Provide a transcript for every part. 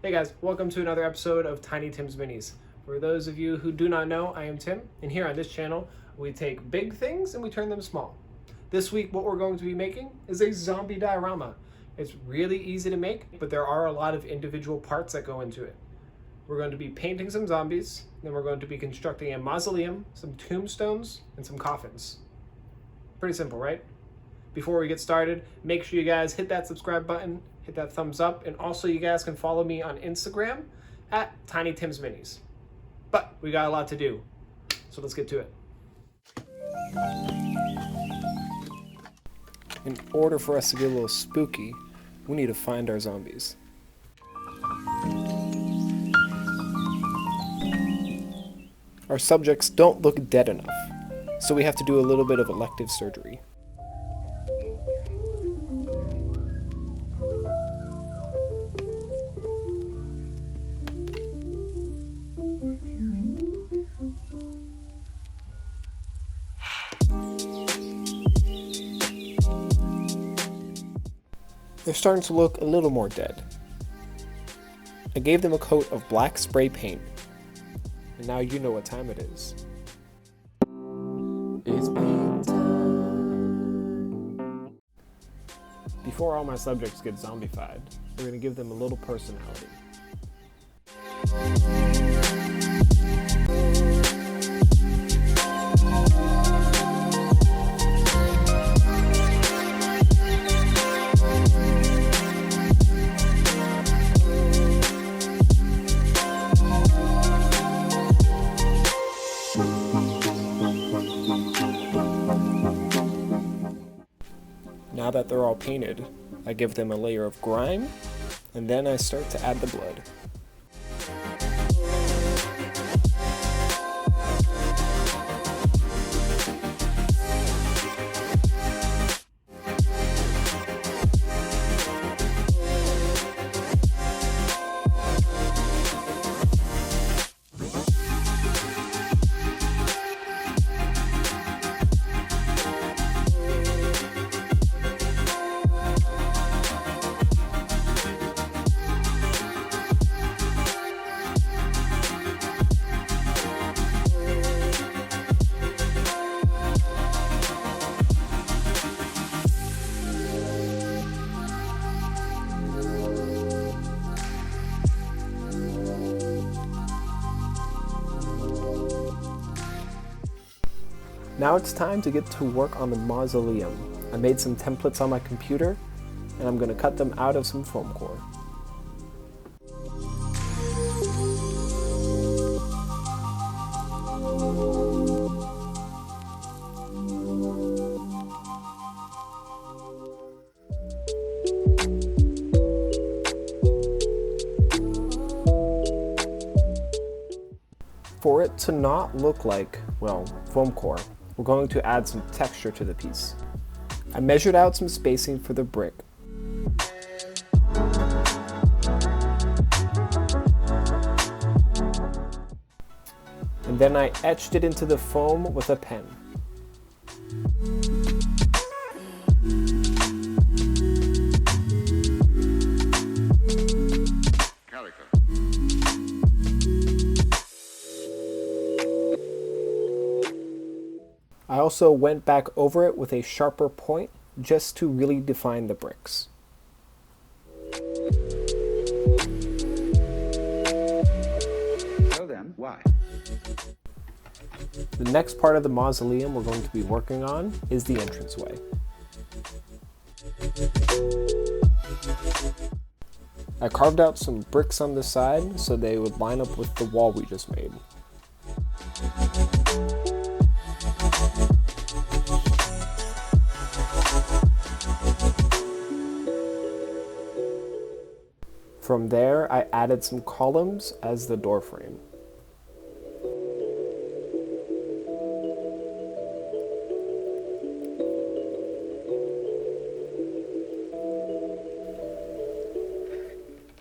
Hey guys, welcome to another episode of Tiny Tim's Minis. For those of you who do not know, I am Tim, and here on this channel, we take big things and we turn them small. This week, what we're going to be making is a zombie diorama. It's really easy to make, but there are a lot of individual parts that go into it. We're going to be painting some zombies, then we're going to be constructing a mausoleum, some tombstones, and some coffins. Pretty simple, right? Before we get started, make sure you guys hit that subscribe button, hit that thumbs up, and also you guys can follow me on Instagram at Tiny Tim's Minis. But we got a lot to do, so let's get to it. In order for us to get a little spooky, we need to find our zombies. Our subjects don't look dead enough, so we have to do a little bit of elective surgery. They're starting to look a little more dead. I gave them a coat of black spray paint, and now you know what time it is. It's paint time. Before all my subjects get zombified, we're going to give them a little personality. Now that they're all painted, I give them a layer of grime, and then I start to add the blood. Now it's time to get to work on the mausoleum. I made some templates on my computer, and I'm going to cut them out of some foam core. For it to not look like, well, foam core, we're going to add some texture to the piece. I measured out some spacing for the brick. And then I etched it into the foam with a pen. I also went back over it with a sharper point just to really define the bricks. So then, why? The next part of the mausoleum we're going to be working on is the entranceway. I carved out some bricks on the side so they would line up with the wall we just made. From there, I added some columns as the door frame.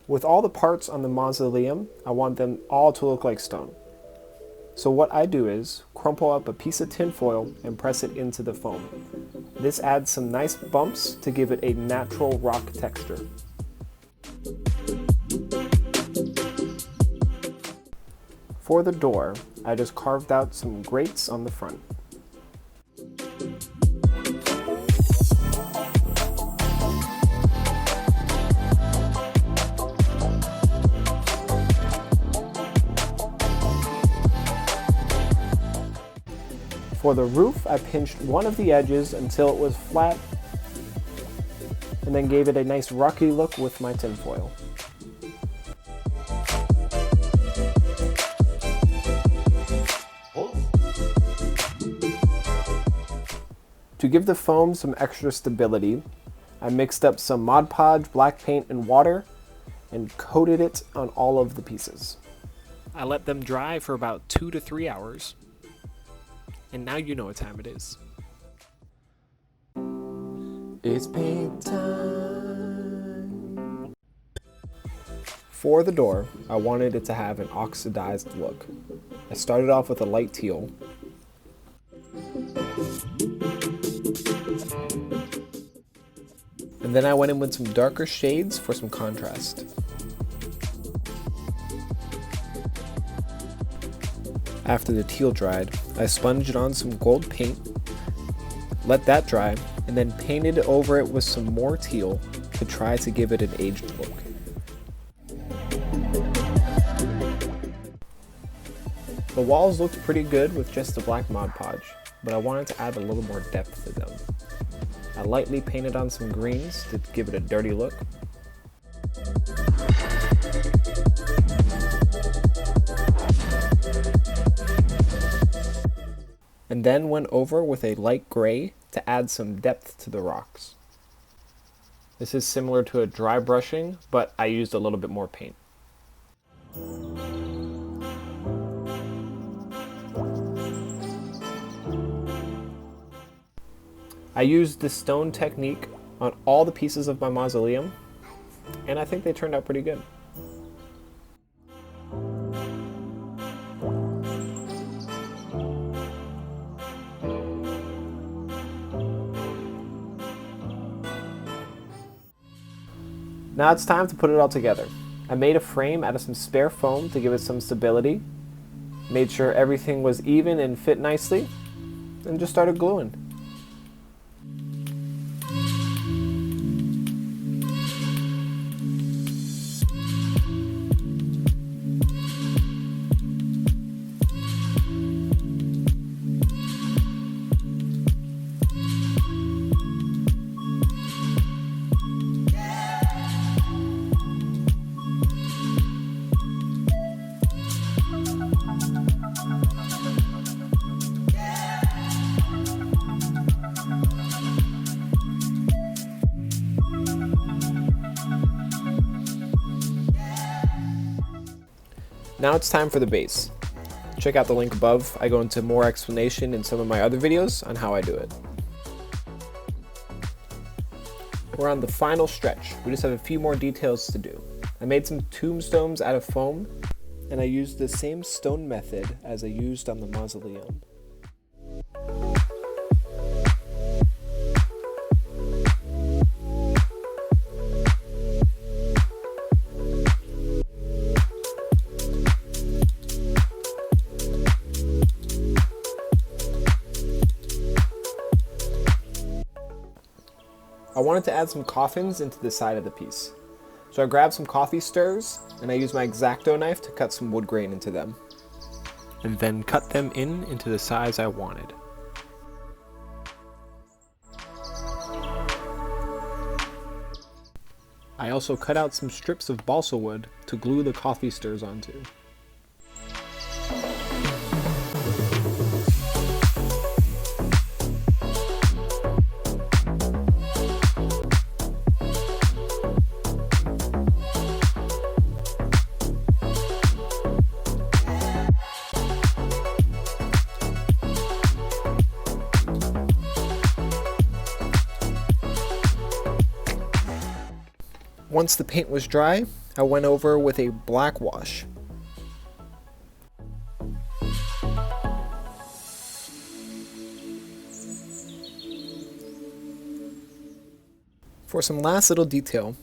With all the parts on the mausoleum, I want them all to look like stone. So what I do is crumple up a piece of tin foil and press it into the foam. This adds some nice bumps to give it a natural rock texture. For the door, I just carved out some grates on the front. For the roof, I pinched one of the edges until it was flat, and then gave it a nice rocky look with my tinfoil. To give the foam some extra stability, I mixed up some Mod Podge, black paint, and water, and coated it on all of the pieces. I let them dry for about 2 to 3 hours. And now you know what time it is. It's paint time! For the door, I wanted it to have an oxidized look. I started off with a light teal. And then I went in with some darker shades for some contrast. After the teal dried, I sponged it on some gold paint, let that dry, and then painted over it with some more teal to try to give it an aged look. The walls looked pretty good with just the black Mod Podge, but I wanted to add a little more depth to them. I lightly painted on some greens to give it a dirty look. And then went over with a light gray to add some depth to the rocks. This is similar to a dry brushing, but I used a little bit more paint. I used the stone technique on all the pieces of my mausoleum, and I think they turned out pretty good. Now it's time to put it all together. I made a frame out of some spare foam to give it some stability, made sure everything was even and fit nicely, and just started gluing. Now it's time for the base. Check out the link above. I go into more explanation in some of my other videos on how I do it. We're on the final stretch. We just have a few more details to do. I made some tombstones out of foam, and I used the same stone method as I used on the mausoleum. I wanted to add some coffins into the side of the piece. So I grabbed some coffee stirrers and I used my X-Acto knife to cut some wood grain into them. And then cut them into the size I wanted. I also cut out some strips of balsa wood to glue the coffee stirrers onto. Once the paint was dry, I went over with a black wash. For some last little detail,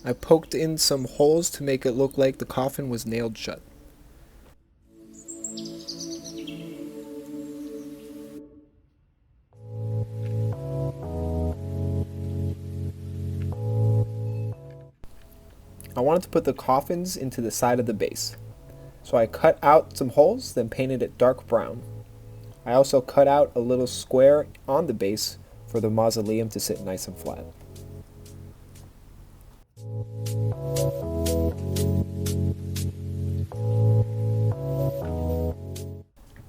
I poked in some holes to make it look like the coffin was nailed shut. I wanted to put the coffins into the side of the base. So I cut out some holes, then painted it dark brown. I also cut out a little square on the base for the mausoleum to sit nice and flat.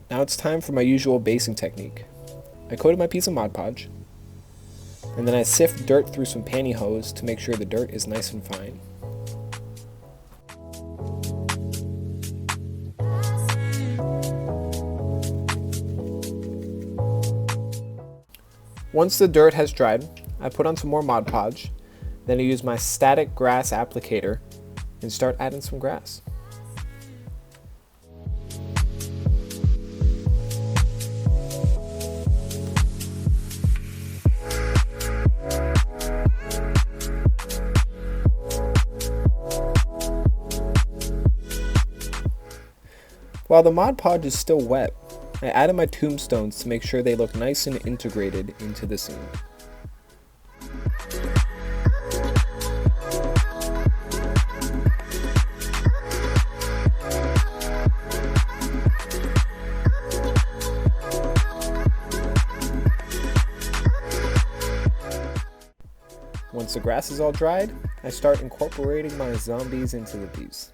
Now it's time for my usual basing technique. I coated my piece of Mod Podge, and then I sift dirt through some pantyhose to make sure the dirt is nice and fine. Once the dirt has dried, I put on some more Mod Podge, then I use my static grass applicator and start adding some grass. While the Mod Podge is still wet, I added my tombstones to make sure they look nice and integrated into the scene. Once the grass is all dried, I start incorporating my zombies into the piece.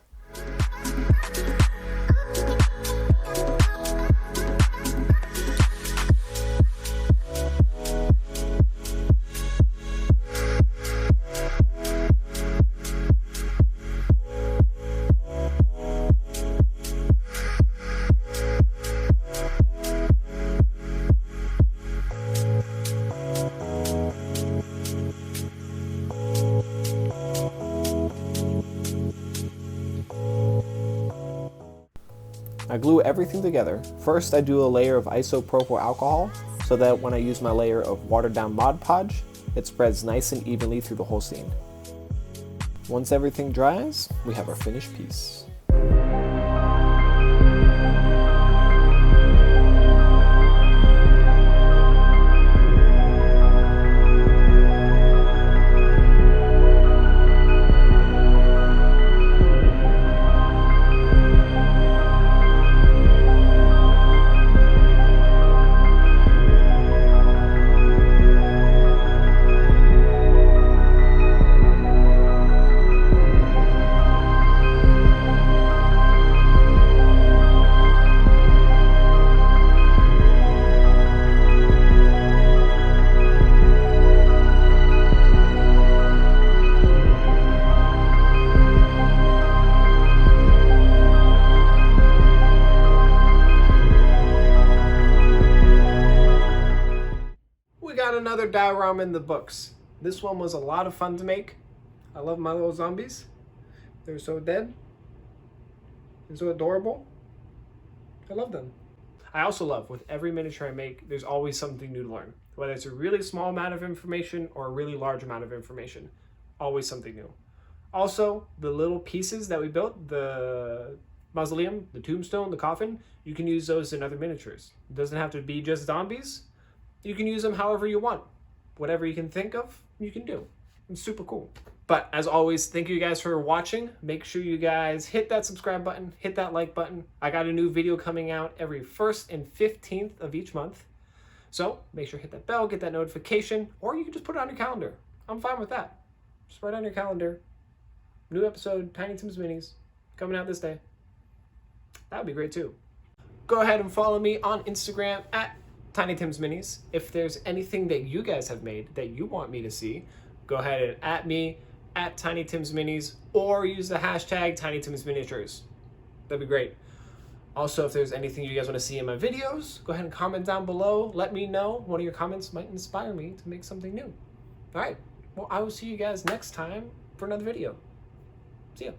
I glue everything together. First, I do a layer of isopropyl alcohol so that when I use my layer of watered down Mod Podge, it spreads nice and evenly through the whole scene. Once everything dries, we have our finished piece. Another diorama in the books. This one was a lot of fun to make. I love my little zombies. They're so dead and so adorable. I love them. I also love with every miniature I make, there's always something new to learn. Whether it's a really small amount of information or a really large amount of information, always something new. Also, the little pieces that we built, the mausoleum, the tombstone, the coffin, you can use those in other miniatures. It doesn't have to be just zombies. You can use them however you want. Whatever you can think of, you can do. It's super cool. But as always, thank you guys for watching. Make sure you guys hit that subscribe button, hit that like button. I got a new video coming out every 1st and 15th of each month. So make sure to hit that bell, get that notification, or you can just put it on your calendar. I'm fine with that. Just write on your calendar. New episode, Tiny Tim's Minis, coming out this day. That would be great too. Go ahead and follow me on Instagram at Tiny Tim's Minis. If there's anything that you guys have made that you want me to see, go ahead and at me, at Tiny Tim's Minis, or use the hashtag Tiny Tim's Miniatures. That'd be great. Also, if there's anything you guys want to see in my videos, go ahead and comment down below. Let me know. One of your comments might inspire me to make something new. All right. Well, I will see you guys next time for another video. See ya.